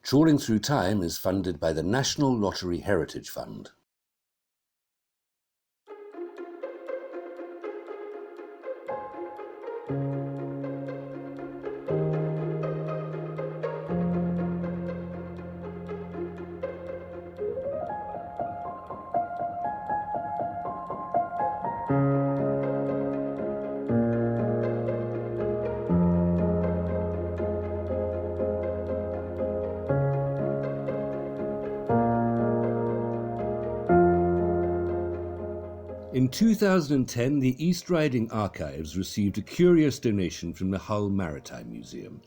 Trawling Through Time is funded by the National Lottery Heritage Fund. In 2010, the East Riding Archives received a curious donation from the Hull Maritime Museum.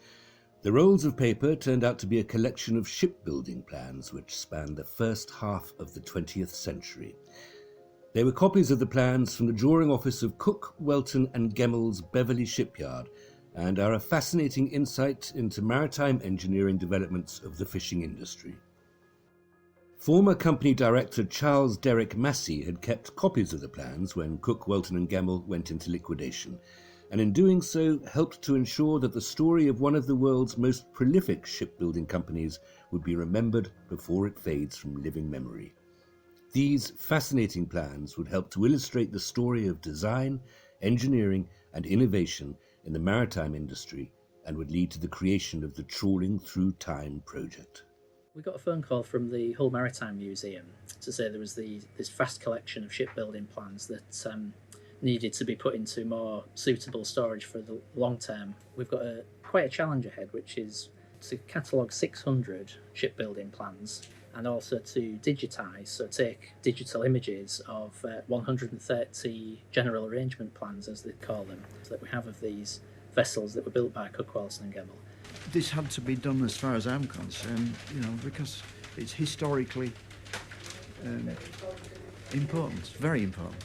The rolls of paper turned out to be a collection of shipbuilding plans which spanned the first half of the 20th century. They were copies of the plans from the drawing office of Cook, Welton and Gemmell's Beverley shipyard and are a fascinating insight into maritime engineering developments of the fishing industry. Former company director Charles Derrick Massey had kept copies of the plans when Cook, Welton and Gemmell went into liquidation, and in doing so helped to ensure that the story of one of the world's most prolific shipbuilding companies would be remembered before it fades from living memory. These fascinating plans would help to illustrate the story of design, engineering and innovation in the maritime industry and would lead to the creation of the Trawling Through Time project. We got a phone call from the Hull Maritime Museum to say there was this vast collection of shipbuilding plans that needed to be put into more suitable storage for the long term. We've got quite a challenge ahead, which is to catalogue 600 shipbuilding plans and also to digitise, so take digital images of 130 general arrangement plans, as they call them, that we have of these vessels that were built by Cook, Welton and Gemmell. This had to be done, as far as I'm concerned, because it's historically important, very important.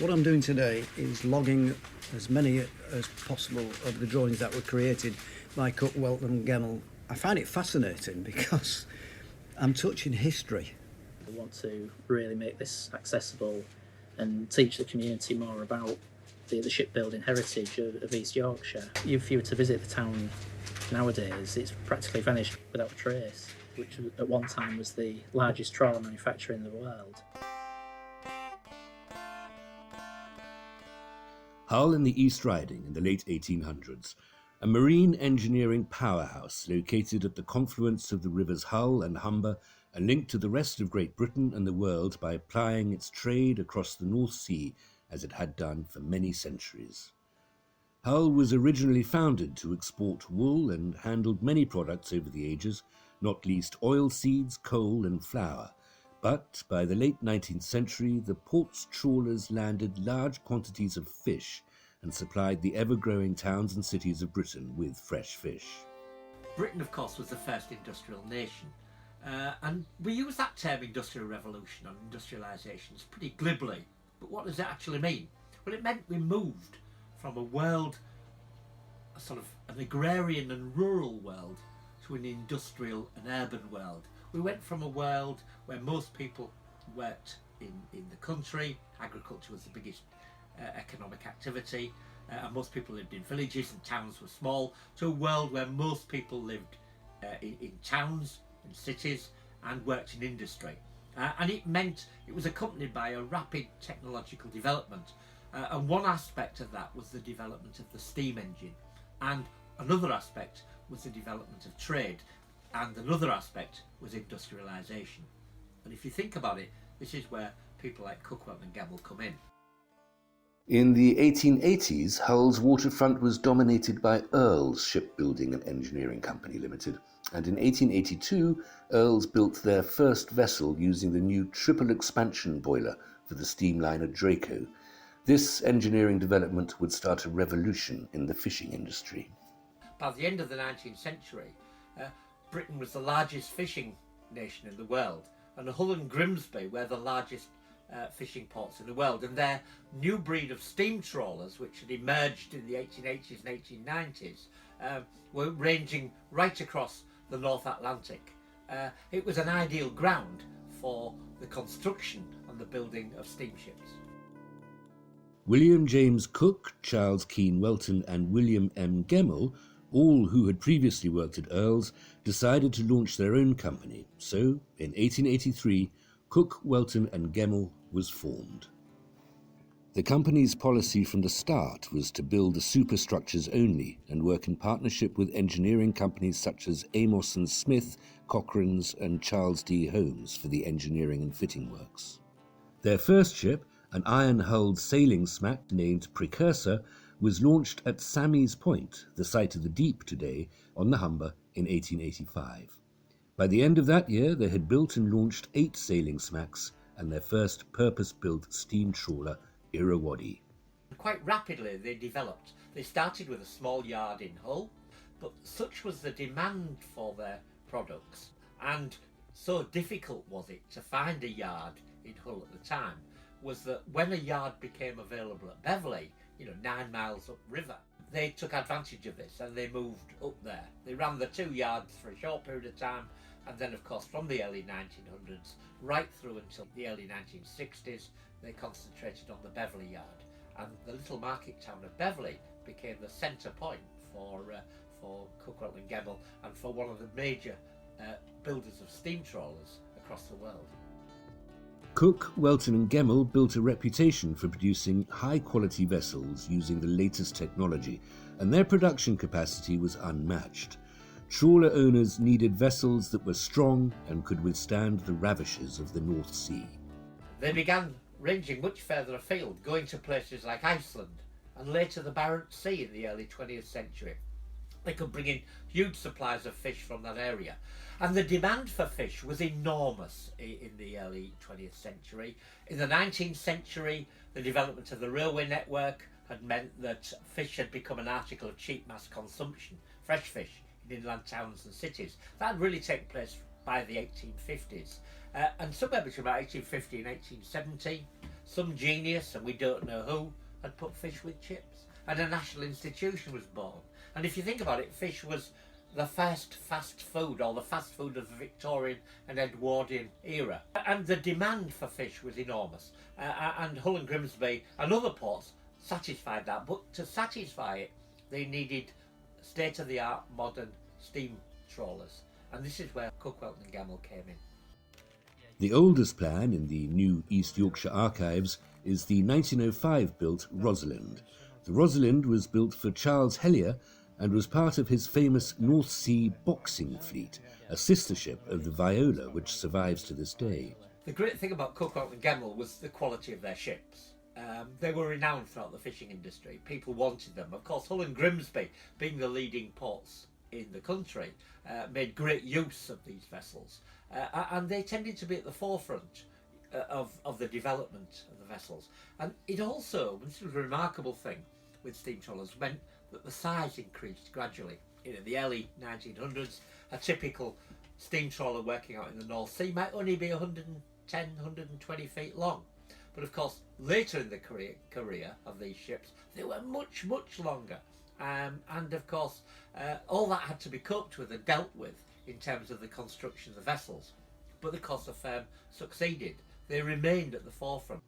What I'm doing today is logging as many as possible of the drawings that were created by Cook, Welton and Gemmell. I find it fascinating because I'm touching history. We want to really make this accessible and teach the community more about the shipbuilding heritage of East Yorkshire. If you were to visit the town nowadays, it's practically vanished without a trace, which at one time was the largest trawler manufacturer in the world. Hull in the East Riding in the late 1800s, a marine engineering powerhouse located at the confluence of the rivers Hull and Humber and linked to the rest of Great Britain and the world by plying its trade across the North Sea as it had done for many centuries. Hull was originally founded to export wool and handled many products over the ages, not least oilseeds, coal and flour. But by the late 19th century, the port's trawlers landed large quantities of fish and supplied the ever-growing towns and cities of Britain with fresh fish. Britain, of course, was the first industrial nation. And we use that term industrial revolution and industrialisation pretty glibly. But what does it actually mean? Well, it meant we moved from a world, a sort of an agrarian and rural world, to an industrial and urban world. We went from a world where most people worked in the country, agriculture was the biggest economic activity, and most people lived in villages and towns were small, to a world where most people lived in towns, in cities, and worked in industry. And it meant it was accompanied by a rapid technological development. And one aspect of that was the development of the steam engine. And another aspect was the development of trade. And another aspect was industrialisation. And if you think about it, this is where people like Cook, Welton and Gemmell come in. In the 1880s, Hull's waterfront was dominated by Earls Shipbuilding and Engineering Company Limited, and in 1882, Earls built their first vessel using the new triple expansion boiler for the steamliner Draco. This engineering development would start a revolution in the fishing industry. By the end of the 19th century, Britain was the largest fishing nation in the world, and Hull and Grimsby were the largest fishing ports in the world, and their new breed of steam trawlers, which had emerged in the 1880s and 1890s, were ranging right across the North Atlantic. It was an ideal ground for the construction and the building of steamships. William James Cook, Charles Keane Welton and William M. Gemmell All who had previously worked at Earl's decided to launch their own company, so in 1883 Cook, Welton and Gemmell was formed. The company's policy from the start was to build the superstructures only and work in partnership with engineering companies such as Amos and Smith, Cochrane's and Charles D. Holmes for the engineering and fitting works. Their first ship, an iron-hulled sailing smack named Precursor, was launched at Sammy's Point, the site of the Deep today, on the Humber in 1885. By the end of that year, they had built and launched 8 sailing smacks and their first purpose-built steam trawler, Irrawaddy. Quite rapidly they developed. They started with a small yard in Hull, but such was the demand for their products, and so difficult was it to find a yard in Hull at the time, was that when a yard became available at Beverley, 9 miles upriver, they took advantage of this and they moved up there. They ran the 2 yards for a short period of time, and then of course from the early 1900s right through until the early 1960s they concentrated on the Beverley yard, and the little market town of Beverley became the centre point for Cook, Welton Gemmell and for one of the major builders of steam trawlers across the world. Cook, Welton and Gemmell built a reputation for producing high-quality vessels using the latest technology, and their production capacity was unmatched. Trawler owners needed vessels that were strong and could withstand the ravishes of the North Sea. They began ranging much further afield, going to places like Iceland and later the Barents Sea in the early 20th century. They could bring in huge supplies of fish from that area, and the demand for fish was enormous in the early 20th century. In the 19th century, the development of the railway network had meant that fish had become an article of cheap mass consumption, fresh fish in inland towns and cities. That had really taken place by the 1850s. And somewhere between about 1850 and 1870, some genius, and we don't know who, had put fish with chips, and a national institution was born. And if you think about it, fish was the first fast food, or the fast food of the Victorian and Edwardian era. And the demand for fish was enormous. And Hull and Grimsby and other ports satisfied that. But to satisfy it, they needed state-of-the-art modern steam trawlers. And this is where Cook, Welton and Gemmell came in. The oldest plan in the new East Yorkshire archives is the 1905-built Rosalind. The Rosalind was built for Charles Hellyer and was part of his famous North Sea boxing fleet, a sister ship of the Viola, which survives to this day. The great thing about Cook, Welton and Gemmell was the quality of their ships. They were renowned throughout the fishing industry. People wanted them. Of course, Hull and Grimsby, being the leading ports in the country, made great use of these vessels. And they tended to be at the forefront of the development of the vessels. And it also, this was a remarkable thing with steam trawlers, meant that the size increased gradually. In the early 1900s, a typical steam trawler working out in the North Sea might only be 110, 120 feet long. But of course, later in the career of these ships, they were much, much longer. And of course, all that had to be coped with and dealt with in terms of the construction of the vessels. But of course the firm succeeded. They remained at the forefront.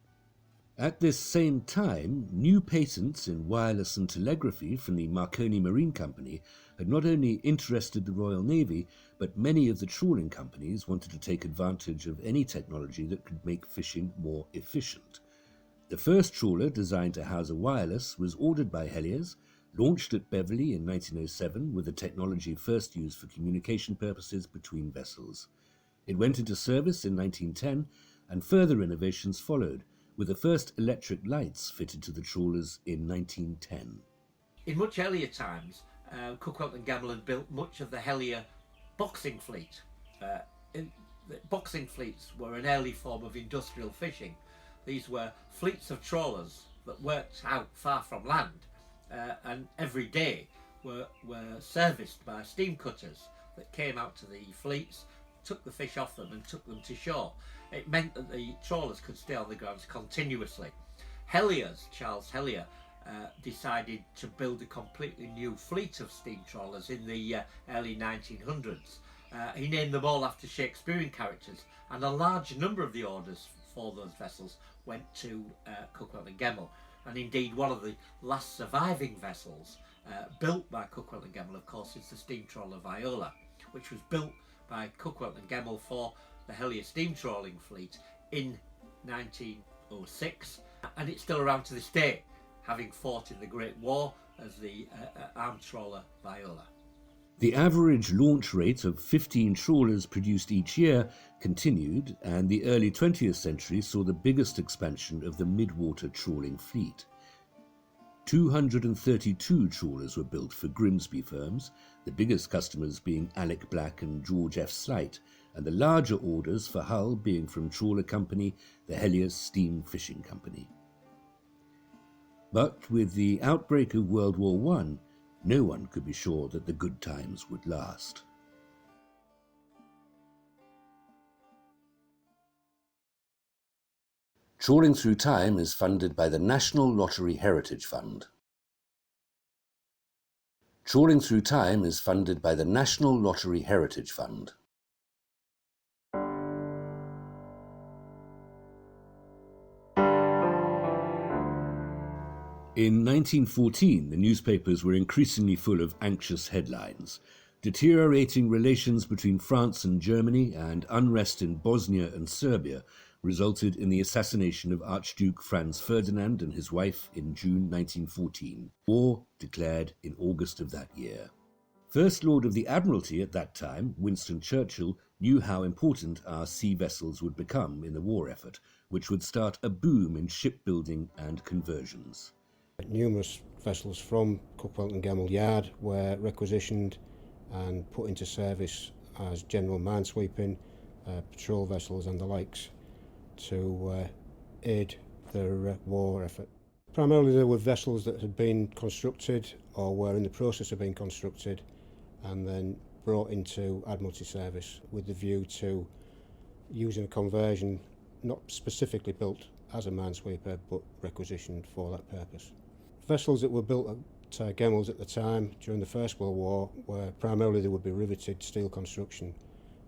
At this same time, new patents in wireless and telegraphy from the Marconi Marine Company had not only interested the Royal Navy, but many of the trawling companies wanted to take advantage of any technology that could make fishing more efficient. The first trawler designed to house a wireless was ordered by Hellier's, launched at Beverley in 1907 with the technology first used for communication purposes between vessels. It went into service in 1910, and further innovations followed, with the first electric lights fitted to the trawlers in 1910. In much earlier times, Cook, Welton and Gemmell had built much of the Hellyer boxing fleet. The boxing fleets were an early form of industrial fishing. These were fleets of trawlers that worked out far from land, and every day were serviced by steam cutters that came out to the fleets, took the fish off them and took them to shore. It meant that the trawlers could stay on the grounds continuously. Hellier's, Charles Hellyer, decided to build a completely new fleet of steam trawlers in the early 1900s. He named them all after Shakespearean characters, and a large number of the orders for those vessels went to Cook, Welton and Gemmell. And indeed, one of the last surviving vessels built by Cook, Welton Gemmell, of course, is the steam trawler Viola, which was built by Cook, Welton Gemmell for the Helier steam trawling fleet in 1906, and it's still around to this day, having fought in the Great War as the armed trawler Viola. The average launch rate of 15 trawlers produced each year continued, and the early 20th century saw the biggest expansion of the mid-water trawling fleet. 232 trawlers were built for Grimsby firms, the biggest customers being Alec Black and George F. Slight, and the larger orders for Hull being from Trawler Company, the Helier Steam Fishing Company. But with the outbreak of World War I, no one could be sure that the good times would last. Trawling Through Time is funded by the National Lottery Heritage Fund. Trawling Through Time is funded by the National Lottery Heritage Fund. In 1914, the newspapers were increasingly full of anxious headlines. Deteriorating relations between France and Germany and unrest in Bosnia and Serbia resulted in the assassination of Archduke Franz Ferdinand and his wife in June 1914. War declared in August of that year. First Lord of the Admiralty at that time, Winston Churchill, knew how important our sea vessels would become in the war effort, which would start a boom in shipbuilding and conversions. Numerous vessels from Cook, Welton Gemmell Yard were requisitioned and put into service as general minesweeping, patrol vessels and the likes to aid their war effort. Primarily there were vessels that had been constructed or were in the process of being constructed and then brought into Admiralty service with the view to using a conversion not specifically built as a minesweeper but requisitioned for that purpose. Vessels that were built at Gemmell's at the time during the First World War were primarily they would be riveted steel construction,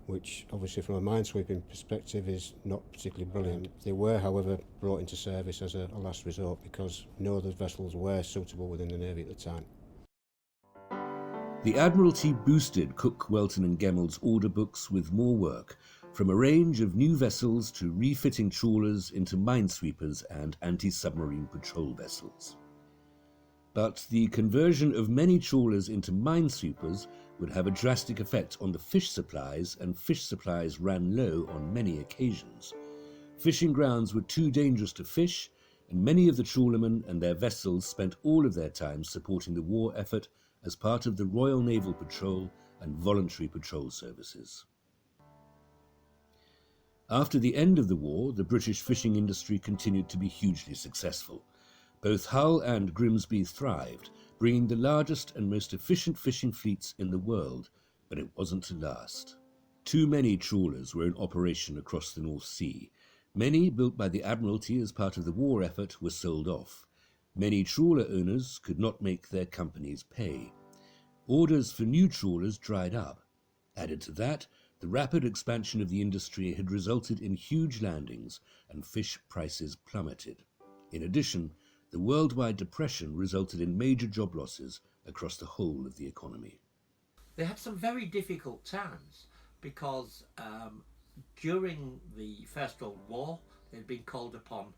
which obviously from a minesweeping perspective is not particularly brilliant. They were, however, brought into service as a last resort because no other vessels were suitable within the Navy at the time. The Admiralty boosted Cook, Welton and Gemmell's order books with more work, from a range of new vessels to refitting trawlers into minesweepers and anti-submarine patrol vessels. But the conversion of many trawlers into minesweepers would have a drastic effect on the fish supplies, and fish supplies ran low on many occasions. Fishing grounds were too dangerous to fish, and many of the trawlermen and their vessels spent all of their time supporting the war effort as part of the Royal Naval Patrol and voluntary patrol services. After the end of the war, the British fishing industry continued to be hugely successful. Both Hull and Grimsby thrived, bringing the largest and most efficient fishing fleets in the world, but it wasn't to last. Too many trawlers were in operation across the North Sea. Many, built by the Admiralty as part of the war effort, were sold off. Many trawler owners could not make their companies pay. Orders for new trawlers dried up. Added to that, the rapid expansion of the industry had resulted in huge landings, and fish prices plummeted. In addition, the worldwide depression resulted in major job losses across the whole of the economy. They had some very difficult times because during the First World War they'd been called upon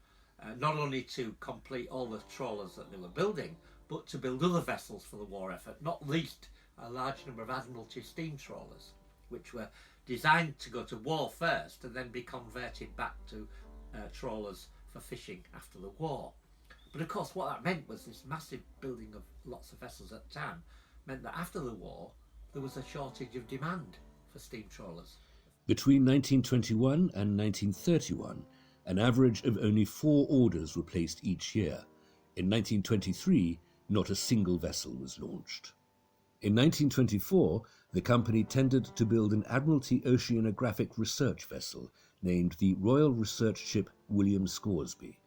not only to complete all the trawlers that they were building, but to build other vessels for the war effort, not least a large number of Admiralty steam trawlers, which were designed to go to war first and then be converted back to trawlers for fishing after the war. But of course what that meant was this massive building of lots of vessels at the time meant that after the war there was a shortage of demand for steam trawlers. Between 1921 and 1931, an average of only 4 orders were placed each year. In 1923, not a single vessel was launched. In 1924, the company tendered to build an Admiralty oceanographic research vessel named the Royal Research Ship William Scoresby.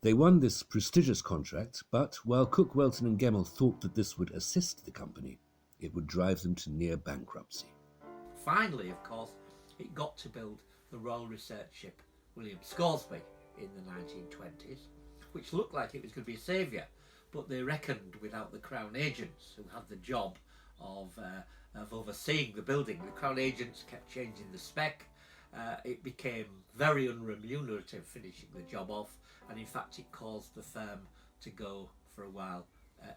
They won this prestigious contract, but while Cook, Welton and Gemmell thought that this would assist the company, it would drive them to near bankruptcy. Finally, of course, it got to build the Royal Research Ship William Scoresby in the 1920s, which looked like it was going to be a saviour. but they reckoned without the Crown agents who had the job of overseeing the building. The Crown agents kept changing the spec. It became very unremunerative finishing the job off, and in fact it caused the firm to go for a while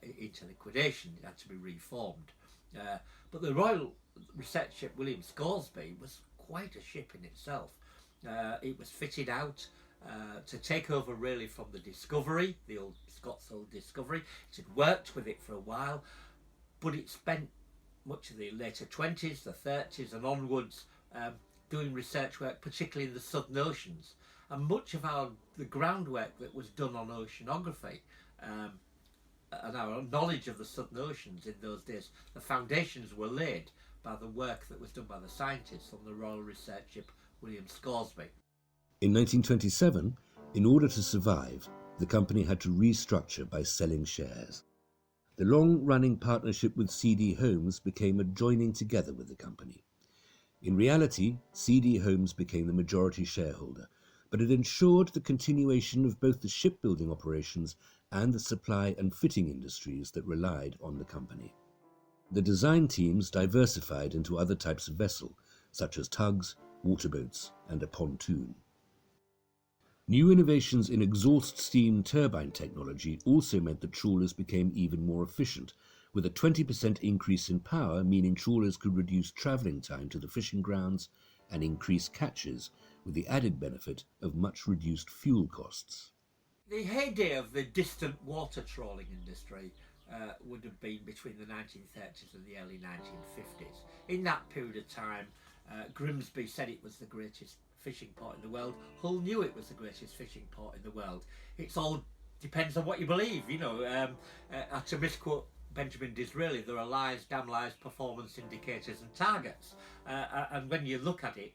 into liquidation. It had to be reformed. But the Royal Research Ship William Scoresby was quite a ship in itself. It was fitted out to take over really from the Discovery, the old Scots old Discovery. It had worked with it for a while, but it spent much of the later 20s, the 30s and onwards doing research work, particularly in the Southern Oceans. And much of the groundwork that was done on oceanography and our knowledge of the Southern Oceans in those days, the foundations were laid by the work that was done by the scientists on the Royal Research Ship William Scoresby. In 1927, in order to survive, the company had to restructure by selling shares. The long-running partnership with C.D. Holmes became a joining together with the company. In reality, C.D. Holmes became the majority shareholder, but it ensured the continuation of both the shipbuilding operations and the supply and fitting industries that relied on the company. The design teams diversified into other types of vessel, such as tugs, waterboats, and a pontoon. New innovations in exhaust steam turbine technology also meant that trawlers became even more efficient, with a 20% increase in power meaning trawlers could reduce travelling time to the fishing grounds and increase catches, with the added benefit of much reduced fuel costs. The heyday of the distant water trawling industry would have been between the 1930s and the early 1950s. In that period of time, Grimsby said it was the greatest fishing port in the world. Hull knew it was the greatest fishing port in the world. It's all depends on what you believe, you know. To misquote Benjamin Disraeli, there are lies, damn lies, performance indicators and targets. And when you look at it,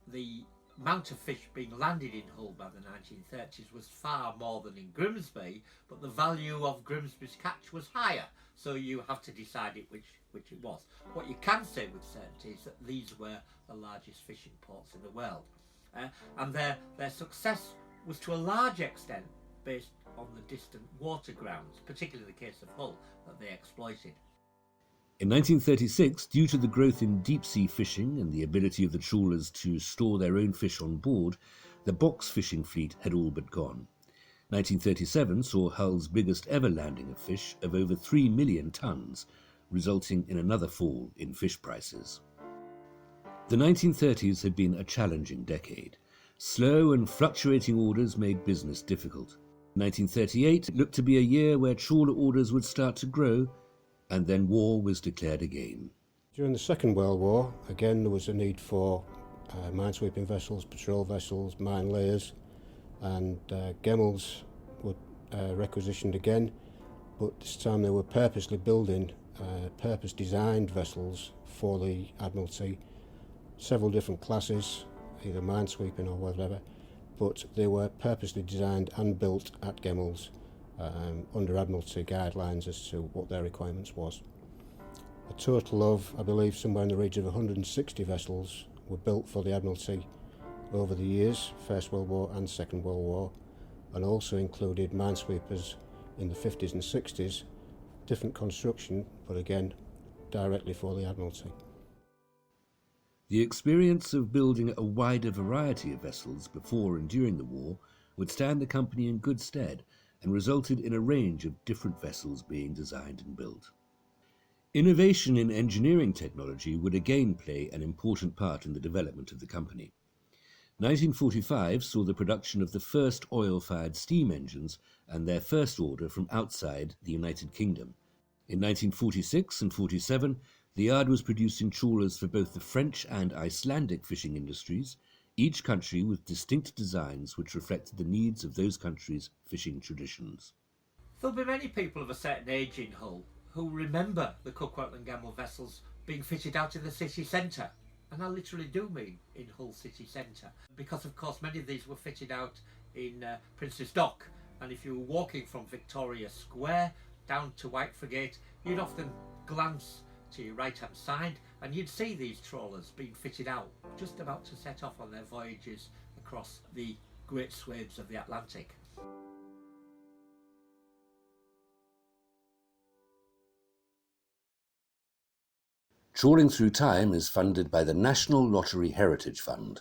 the amount of fish being landed in Hull by the 1930s was far more than in Grimsby, but the value of Grimsby's catch was higher. So you have to decide which it was. What you can say with certainty is that these were the largest fishing ports in the world. And their success was to a large extent based on the distant water grounds, particularly the case of Hull, that they exploited. In 1936, due to the growth in deep-sea fishing and the ability of the trawlers to store their own fish on board, the box fishing fleet had all but gone. 1937 saw Hull's biggest ever landing of fish of over 3 million tonnes, resulting in another fall in fish prices. The 1930s had been a challenging decade. Slow and fluctuating orders made business difficult. 1938 looked to be a year where trawler orders would start to grow, and then war was declared again. During the Second World War, again there was a need for minesweeping vessels, patrol vessels, mine layers, and Gemmells were requisitioned again, but this time they were purposely building purpose-designed vessels for the Admiralty, several different classes, either minesweeping or whatever, but they were purposely designed and built at Gemmells under Admiralty guidelines as to what their requirements was. A total of, I believe, somewhere in the region of 160 vessels were built for the Admiralty over the years, First World War and Second World War, and also included minesweepers in the 50s and 60s, different construction, but again, directly for the Admiralty. The experience of building a wider variety of vessels before and during the war would stand the company in good stead and resulted in a range of different vessels being designed and built. Innovation in engineering technology would again play an important part in the development of the company. 1945 saw the production of the first oil-fired steam engines and their first order from outside the United Kingdom. In 1946 and 47, the yard was producing trawlers for both the French and Icelandic fishing industries, each country with distinct designs which reflected the needs of those countries' fishing traditions. There'll be many people of a certain age in Hull who remember the Welton Gemmell vessels being fitted out in the city centre. And I literally do mean in Hull city centre, because of course many of these were fitted out in Prince's Dock, and if you were walking from Victoria Square down to Whitefrigate, you'd often glance to your right hand side and you'd see these trawlers being fitted out, just about to set off on their voyages across the great swathes of the Atlantic. Trawling Through Time is funded by the National Lottery Heritage Fund.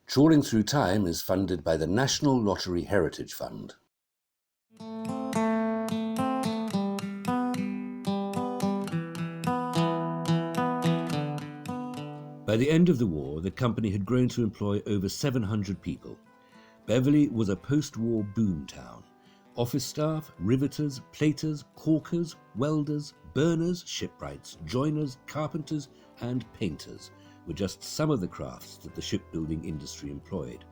Trawling Through Time is funded by the National Lottery Heritage Fund. By the end of the war, the company had grown to employ over 700 people. Beverley was a post-war boom town. Office staff, riveters, platers, caulkers, welders, burners, shipwrights, joiners, carpenters and painters were just some of the crafts that the shipbuilding industry employed.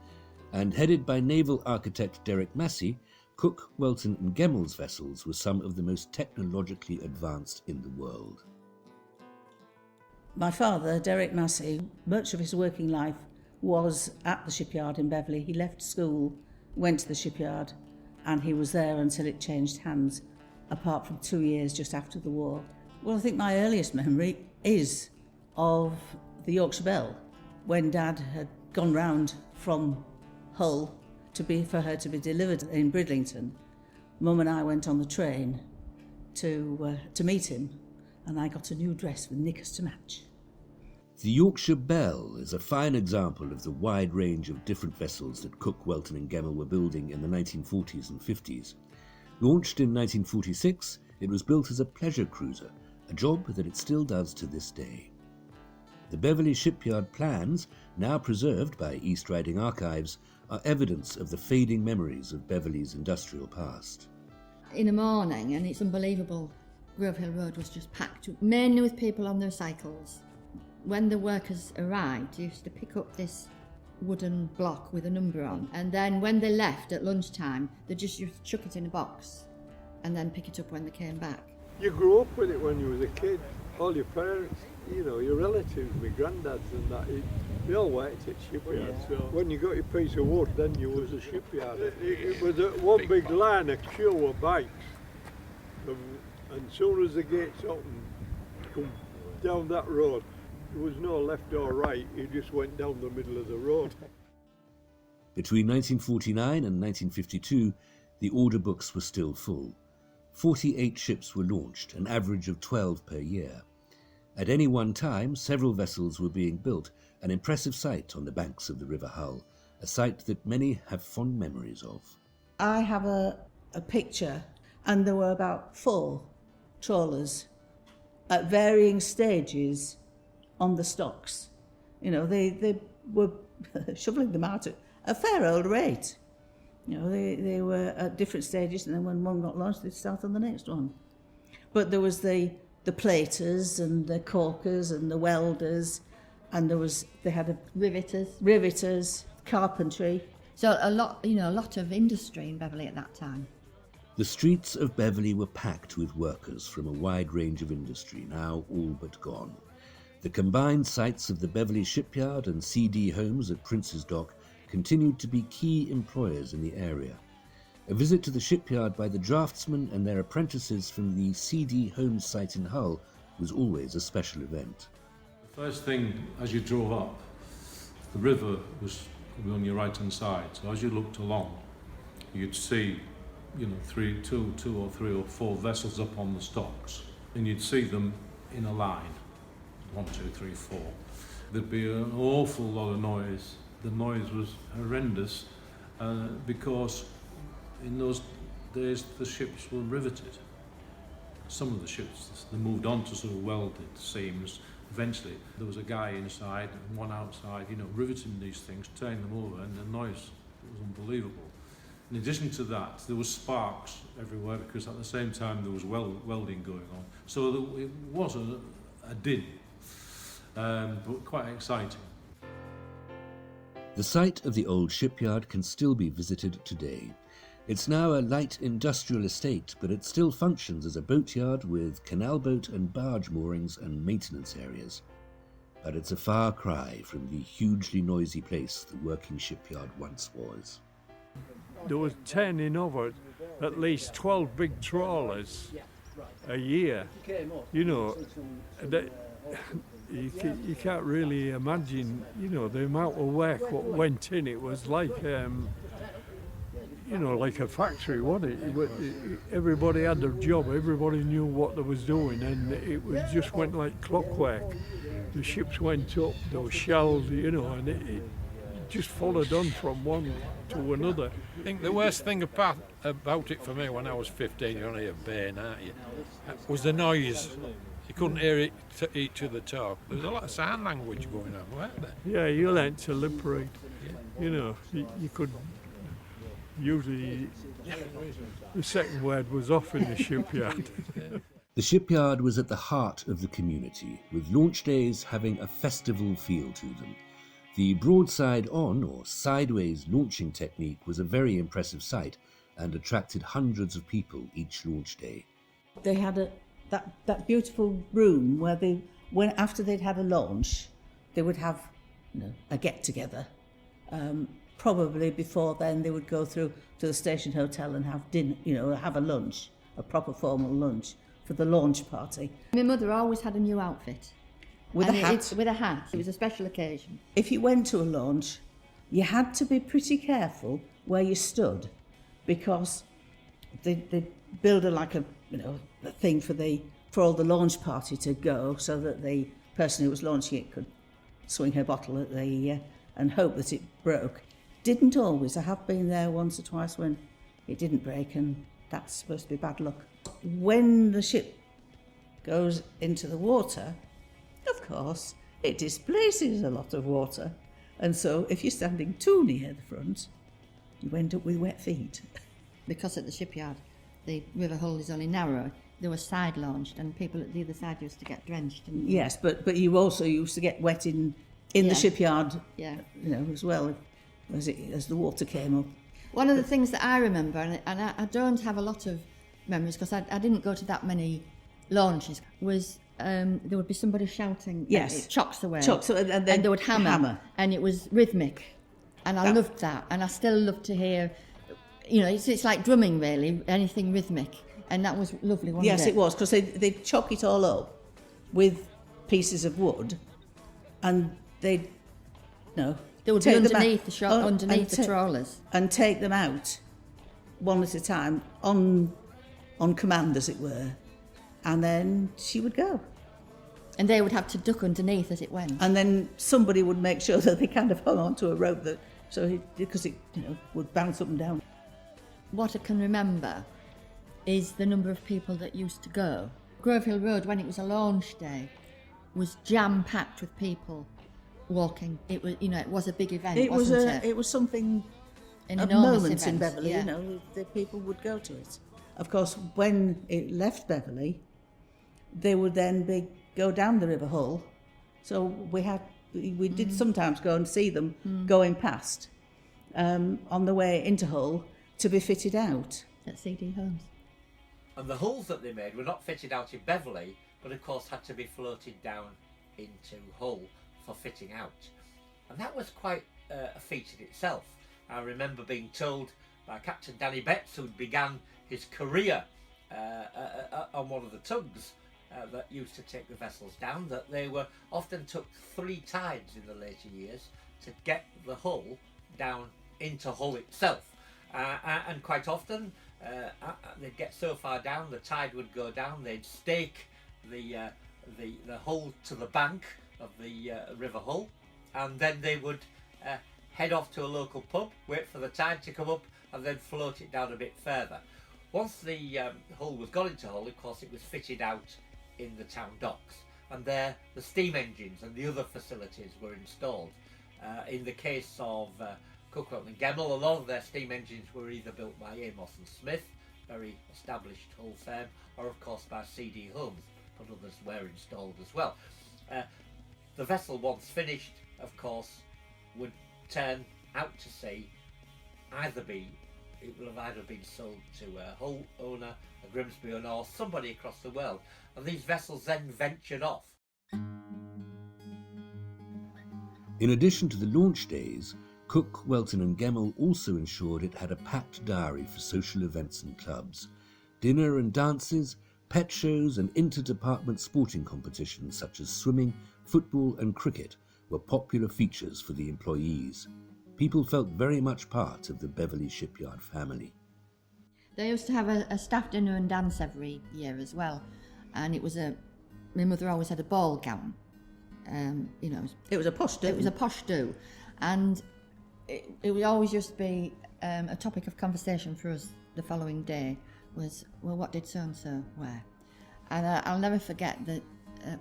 And headed by naval architect Derrick Massey, Cook, Welton and Gemmell's vessels were some of the most technologically advanced in the world. My father, Derrick Massey, much of his working life was at the shipyard in Beverley. He left school, went to the shipyard, and he was there until it changed hands, apart from 2 years just after the war. Well, I think my earliest memory is of the Yorkshire Belle, when Dad had gone round from Hull for her to be delivered in Bridlington. Mum and I went on the train to meet him, and I got a new dress with knickers to match. The Yorkshire Belle is a fine example of the wide range of different vessels that Cook, Welton and Gemmell were building in the 1940s and 50s. Launched in 1946, it was built as a pleasure cruiser, a job that it still does to this day. The Beverley shipyard plans, now preserved by East Riding Archives, are evidence of the fading memories of Beverley's industrial past. In the morning, and it's unbelievable, Grovehill Road was just packed, mainly with people on their cycles. When the workers arrived, they used to pick up this wooden block with a number on, and then when they left at lunchtime, they just chuck it in a box and then pick it up when they came back. You grew up with it when you was a kid. All your parents, you know, your relatives, my granddads and that, they all worked at shipyard. So when you got your piece of wood, then you was a shipyard. It was one big line of queue of bikes. And as soon as the gates opened, come down that road, there was no left or right, you just went down the middle of the road. Between 1949 and 1952, the order books were still full. 48 ships were launched, an average of 12 per year. At any one time, several vessels were being built, an impressive sight on the banks of the River Hull, a sight that many have fond memories of. I have a picture, and there were about 4 trawlers at varying stages on the stocks. You know, they were shoveling them out at a fair old rate. You know, they were at different stages, and then when one got launched, they'd start on the next one. But there was the platers and the caulkers and the welders, and they had riveters, carpentry. So a lot of industry in Beverley at that time. The streets of Beverley were packed with workers from a wide range of industry, now all but gone. The combined sites of the Beverley shipyard and CD homes at Prince's Dock continued to be key employers in the area. A visit to the shipyard by the draftsmen and their apprentices from the CD homes site in Hull was always a special event. The first thing, as you drove up, the river was on your right hand side, so as you looked along, you'd see two or three or four vessels up on the stocks, and you'd see them in a line, 1, 2, 3, 4. There'd be an awful lot of noise. The noise was horrendous because in those days the ships were riveted. Some of the ships, they moved on to sort of welded seams. Eventually there was a guy inside and one outside, riveting these things, turning them over, and the noise was unbelievable. In addition to that, there was sparks everywhere because at the same time there was welding going on. So it was a din, but quite exciting. The site of the old shipyard can still be visited today. It's now a light industrial estate, but it still functions as a boatyard with canal boat and barge moorings and maintenance areas. But it's a far cry from the hugely noisy place the working shipyard once was. There was 10 in over, at least 12 big trawlers a year. You can't really imagine, the amount of work what went in. It was like, like a factory, wasn't it? Everybody had their job, everybody knew what they was doing, and it just went like clockwork. The ships went up, they were shelled, and it just followed on from one to another. I think the worst thing about it for me when I was 15, you're only a bairn, aren't you, was the noise. You couldn't hear each other talk. There was a lot of sign language going on, weren't there? Yeah, you learnt to liberate. You could usually, the second word was off in the shipyard. The shipyard was at the heart of the community, with launch days having a festival feel to them. The broadside on or sideways launching technique was a very impressive sight and attracted hundreds of people each launch day. They had that beautiful room where after they'd had a launch, they would have a get-together. Probably before then they would go through to the station hotel and have dinner, have a lunch, a proper formal lunch for the launch party. My mother always had a new outfit. With a hat? With a hat. It was a special occasion. If you went to a launch, you had to be pretty careful where you stood, because they'd build a thing for all the launch party to go, so that the person who was launching it could swing her bottle at and hope that it broke. Didn't always. I have been there once or twice when it didn't break, and that's supposed to be bad luck. When the ship goes into the water, of course, it displaces a lot of water, and so if you're standing too near the front, you end up with wet feet. Because at the shipyard, the river hull is only narrow, they were side launched, and people at the other side used to get drenched. Yes, but you also used to get wet in the shipyard, as well, as the water came up. One of the things that I remember, and I don't have a lot of memories because I didn't go to that many launches, was there would be somebody shouting, chocks away, and they would hammer, and it was rhythmic, and I loved that, and I still love to hear, it's like drumming really, anything rhythmic, and that was lovely, wasn't it? Yes, it was, because they'd chock it all up with pieces of wood, and they would be underneath the trawlers, and take them out one at a time on command, as it were, and then she would go. And they would have to duck underneath as it went. And then somebody would make sure that they kind of hung onto a rope because it would bounce up and down. What I can remember is the number of people that used to go. Grovehill Road, when it was a launch day, was jam-packed with people walking. It was, it was a big event, it wasn't it? It was something, an a enormous moment event, in Beverley, yeah. The people would go to it. Of course, when it left Beverley, they would then go down the River Hull. So we did sometimes go and see them going past on the way into Hull to be fitted out. At CD Homes. And the hulls that they made were not fitted out in Beverley, but of course had to be floated down into Hull for fitting out. And that was quite a feat in itself. I remember being told by Captain Danny Betts, who began his career on one of the tugs that used to take the vessels down, that they were often took 3 tides in the later years to get the hull down into Hull itself. And quite often they'd get so far down, the tide would go down, they'd stake the hull to the bank of the River Hull, and then they would head off to a local pub, wait for the tide to come up, and then float it down a bit further. Once the hull was got into Hull, of course, it was fitted out in the town docks, and there the steam engines and the other facilities were installed. In the case of Welton Gemmell, a lot of their steam engines were either built by Amos and Smith, very established hull firm, or of course by CD Homes, but others were installed as well. The vessel, once finished, of course, would turn out to sea. It will have either been sold to a Hull owner, a Grimsby owner, or somebody across the world, and these vessels then ventured off. In addition to the launch days, Cook, Welton and Gemmell also ensured it had a packed diary for social events and clubs. Dinner and dances, pet shows and inter-department sporting competitions such as swimming, football and cricket were popular features for the employees. people felt very much part of the Beverley shipyard family. They used to have a staff dinner and dance every year as well, and it was my mother always had a ball gown. It was a posh do. It was a posh do, and it would always just be a topic of conversation for us the following day was, well, what did so-and-so wear? And I'll never forget that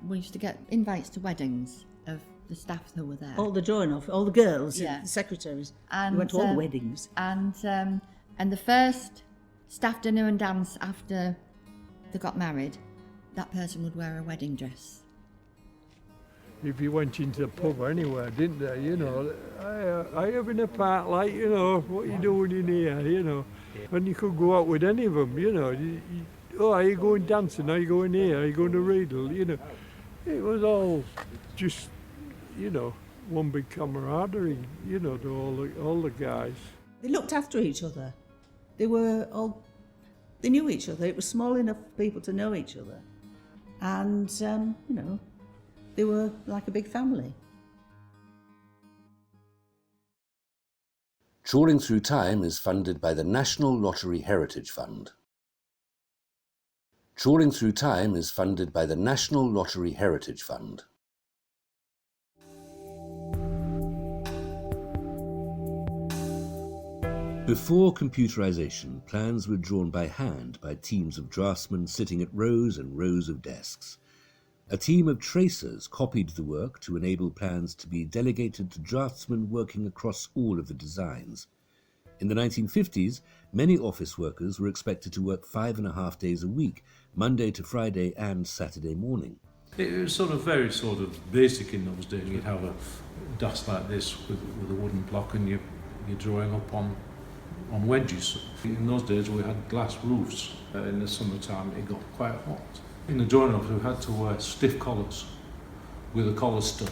we used to get invites to weddings of the staff who were there. All the drawing off, all the girls, Yeah. the secretaries. And We went to all the weddings. And the first staff dinner and dance after they got married, that person would wear a wedding dress. If you went into the pub anywhere, didn't they? You know, I having a part, like, you know, what you doing in here, you know? And you could go out with any of them, you know. Oh, are you going dancing? Are you going here? Are you going to Riedel? You know, it was all just, you know, one big camaraderie, you know, to all the guys. They looked after each other. They knew each other. It was small enough for people to know each other. And, they were like a big family. Trawling Through Time is funded by the National Lottery Heritage Fund. Trawling Through Time is funded by the National Lottery Heritage Fund. Before computerization, plans were drawn by hand by teams of draftsmen sitting at rows and rows of desks. A team of tracers copied the work to enable plans to be delegated to draftsmen working across all of the designs. In the 1950s, many office workers were expected to work 5.5 days a week, Monday to Friday and Saturday morning. It was very basic in those days. You'd have a desk like this with a wooden block and you're drawing up on wedges. In those days we had glass roofs. In the summertime it got quite hot. In the drawing office we had to wear stiff collars with a collar stud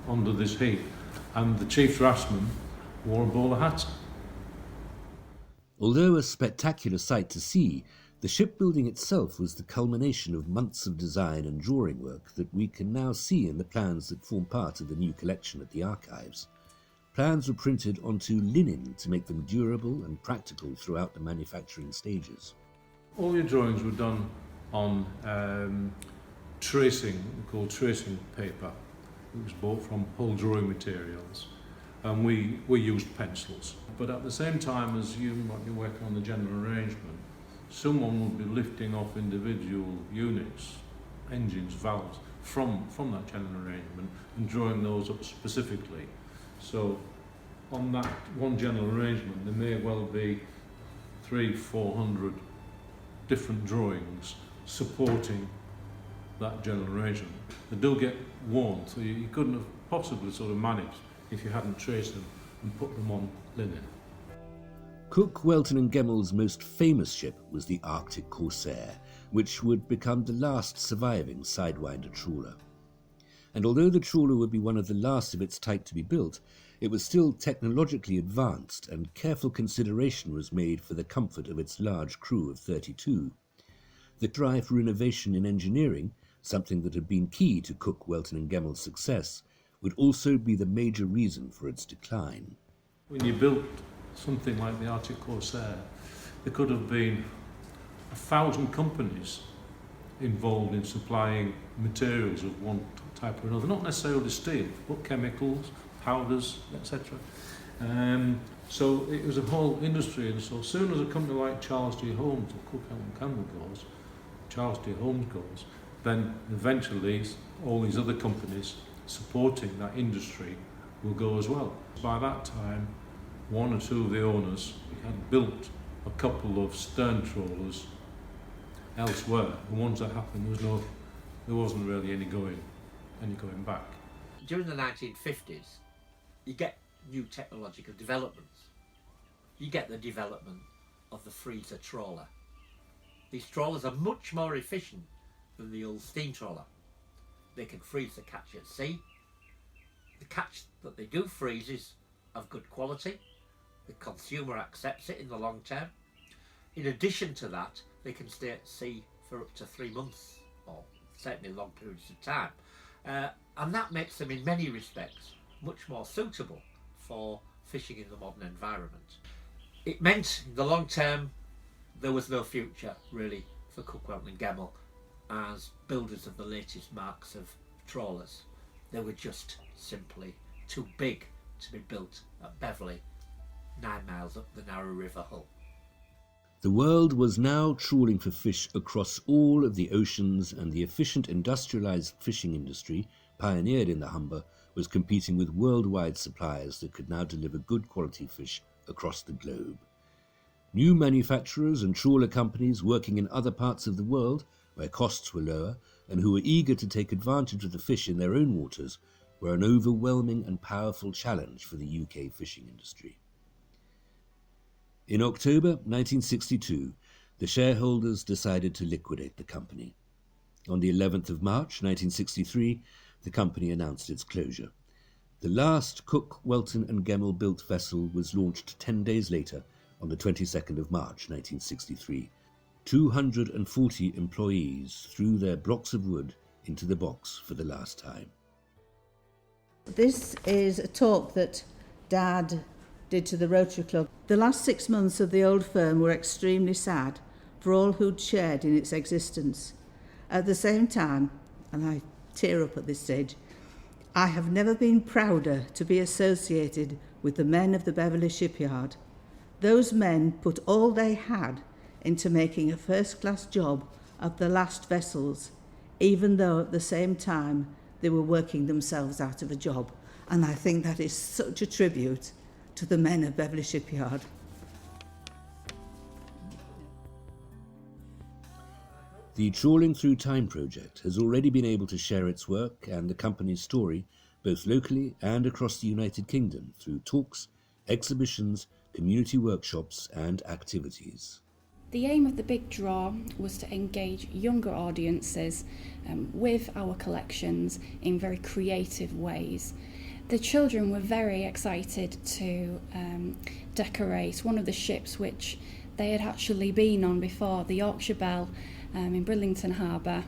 under this heat, and the chief draftsman wore a bowler hat. Although a spectacular sight to see, the shipbuilding itself was the culmination of months of design and drawing work that we can now see in the plans that form part of the new collection at the archives. Plans were printed onto linen to make them durable and practical throughout the manufacturing stages. All your drawings were done on tracing, called tracing paper. It was bought from hull drawing materials, and we used pencils. But at the same time as you might be working on the general arrangement, someone would be lifting off individual units, engines, valves, from that general arrangement and drawing those up specifically. So on that one general arrangement there may well be 300-400 different drawings supporting that general arrangement. They do get worn, so you couldn't have possibly managed if you hadn't traced them and put them on linen. Cook, Welton and Gemmell's most famous ship was the Arctic Corsair, which would become the last surviving sidewinder trawler. And although the trawler would be one of the last of its type to be built, it was still technologically advanced, and careful consideration was made for the comfort of its large crew of 32. The drive for innovation in engineering, something that had been key to Cook, Welton and Gemmell's success, would also be the major reason for its decline. When you built something like the Arctic Corsair, there could have been 1,000 companies involved in supplying materials of one type or another, not necessarily steel, but chemicals, powders, etc. So it was a whole industry, and so as soon as a company like Charles D. Holmes or Cook, Welton and Gemmell goes, Charles D. Holmes goes, then eventually all these other companies supporting that industry will go as well. By that time, one or two of the owners had built a couple of stern trawlers elsewhere. The ones that happened, there wasn't really any going back. During the 1950s, you get new technological developments. You get the development of the freezer trawler. These trawlers are much more efficient than the old steam trawler. They can freeze the catch at sea. The catch that they do freeze is of good quality. The consumer accepts it in the long term. In addition to that, they can stay at sea for up to 3 months, or certainly long periods of time. And that makes them in many respects much more suitable for fishing in the modern environment. It meant in the long term there was no future really for Cook, Welton and Gemmell as builders of the latest marks of trawlers. They were just simply too big to be built at Beverley, 9 miles up the narrow river Hull. The world was now trawling for fish across all of the oceans, and the efficient industrialised fishing industry, pioneered in the Humber, was competing with worldwide suppliers that could now deliver good quality fish across the globe. New manufacturers and trawler companies working in other parts of the world, where costs were lower, and who were eager to take advantage of the fish in their own waters, were an overwhelming and powerful challenge for the UK fishing industry. In October 1962, the shareholders decided to liquidate the company. On the 11th of March 1963, the company announced its closure. The last Cook, Welton and Gemmell built vessel was launched 10 days later, on the 22nd of March 1963. 240 employees threw their blocks of wood into the box for the last time. This is a talk that Dad did to the Rotary Club. The last 6 months of the old firm were extremely sad for all who'd shared in its existence. At the same time, and I tear up at this stage, I have never been prouder to be associated with the men of the Beverley shipyard. Those men put all they had into making a first-class job of the last vessels, even though at the same time they were working themselves out of a job. And I think that is such a tribute to the men of Beverley shipyard. The Trawling Through Time project has already been able to share its work and the company's story both locally and across the United Kingdom through talks, exhibitions, community workshops and activities. The aim of the big draw was to engage younger audiences with our collections in very creative ways. The children were very excited to decorate one of the ships which they had actually been on before, the Yorkshire Belle in Bridlington Harbour.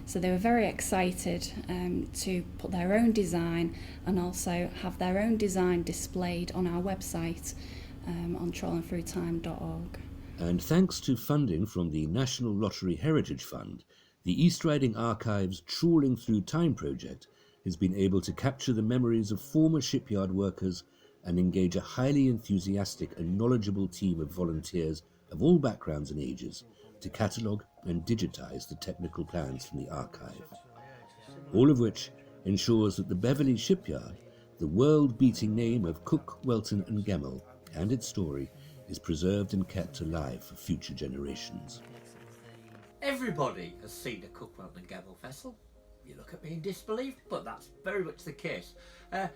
So they were very excited to put their own design and also have their own design displayed on our website on trawlingthroughtime.org. And thanks to funding from the National Lottery Heritage Fund, the East Riding Archives Trawling Through Time project has been able to capture the memories of former shipyard workers and engage a highly enthusiastic and knowledgeable team of volunteers of all backgrounds and ages to catalogue and digitise the technical plans from the archive. All of which ensures that the Beverley shipyard, the world-beating name of Cook, Welton and Gemmell, and its story, is preserved and kept alive for future generations. Everybody has seen a Cook, Welton and Gemmell vessel. You look at me in disbelief, but that's very much the case.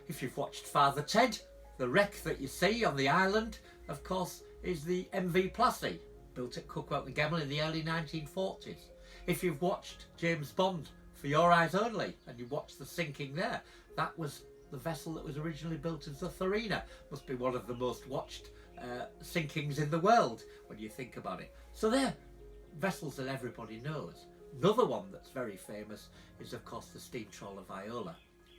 If you've watched Father Ted, the wreck that you see on the island, of course, is the MV Massey, built at Cook, Welton and Gemmell in the early 1940s. If you've watched James Bond, For Your Eyes Only, and you watched the sinking there, that was the vessel that was originally built as the Tharina. Must be one of the most watched sinkings in the world when you think about it. So they're vessels that everybody knows. Another one that's very famous is of course the steam trawler Viola,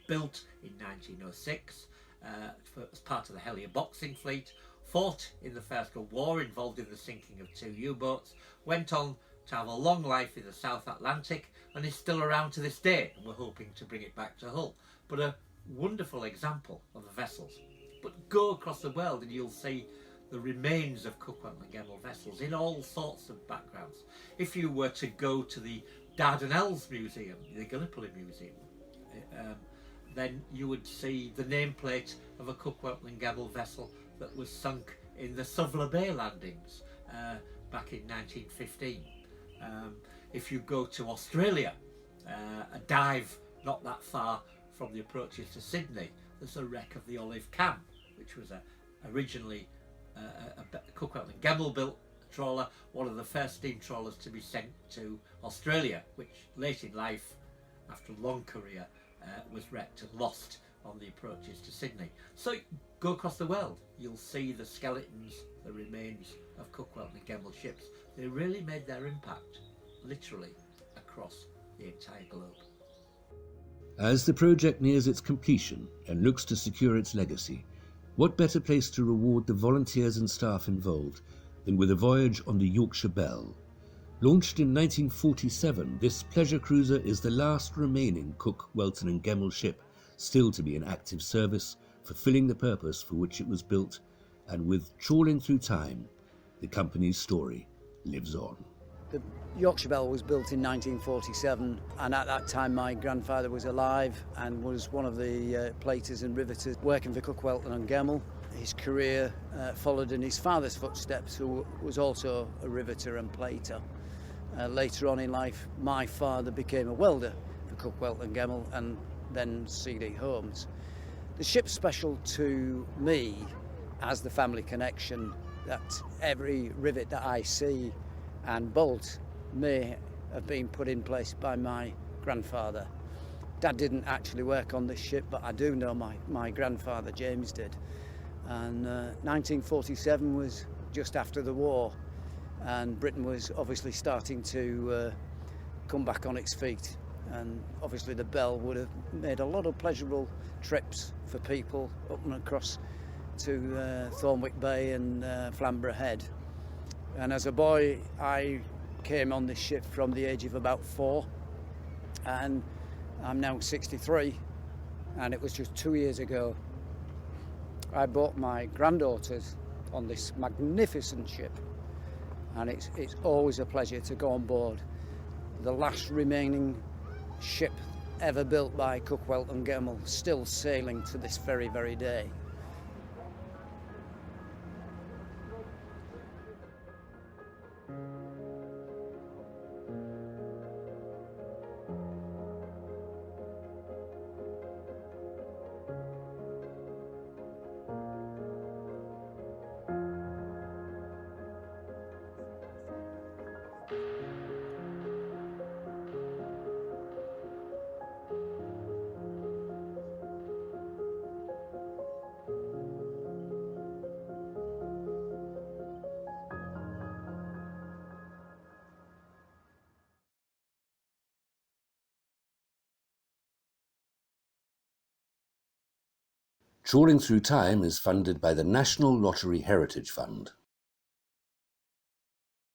built in 1906 as part of the Hellier boxing fleet, fought in the First World War, involved in the sinking of 2 U-boats, went on to have a long life in the South Atlantic and is still around to this day, and we're hoping to bring it back to Hull. But a wonderful example of the vessels. But go across the world and you'll see the remains of Cook, Welton and Gemmell vessels in all sorts of backgrounds. If you were to go to the Dardanelles Museum, the Gallipoli Museum, then you would see the nameplate of a Cook, Welton and Gemmell vessel that was sunk in the Suvla Bay landings back in 1915. If you go to Australia, a dive not that far from the approaches to Sydney, there's a wreck of the Olive Cam, which was originally a Cook, Welton and Gemmell built trawler, one of the first steam trawlers to be sent to Australia, which late in life, after a long career, was wrecked and lost on the approaches to Sydney. So go across the world, you'll see the skeletons, the remains of Cook, Welton and Gemmell ships. They really made their impact, literally, across the entire globe. As the project nears its completion and looks to secure its legacy, What better place to reward the volunteers and staff involved than with a voyage on the Yorkshire Belle? Launched in 1947, this pleasure cruiser is the last remaining Cook, Welton and Gemmell ship still to be in active service, fulfilling the purpose for which it was built, and with Trawling Through Time, the company's story lives on. The Yorkshire Belle was built in 1947, and at that time my grandfather was alive and was one of the platers and riveters working for Cook, Welton and Gemmell. His career followed in his father's footsteps, who was also a riveter and plater. Later on in life, my father became a welder for Cook, Welton and Gemmell, and then C.D. Holmes. The ship's special to me as the family connection, that every rivet that I see and bolt may have been put in place by my grandfather. Dad didn't actually work on this ship, but I do know my grandfather James did. And 1947 was just after the war, and Britain was obviously starting to come back on its feet, and obviously the Belle would have made a lot of pleasurable trips for people up and across to Thornwick Bay and Flamborough Head. And as a boy I came on this ship from the age of about 4, and I'm now 63, and it was just 2 years ago I brought my granddaughters on this magnificent ship, and it's always a pleasure to go on board. The last remaining ship ever built by Cook, Welton and Gemmell, still sailing to this very, very day. Trawling Through Time is funded by the National Lottery Heritage Fund.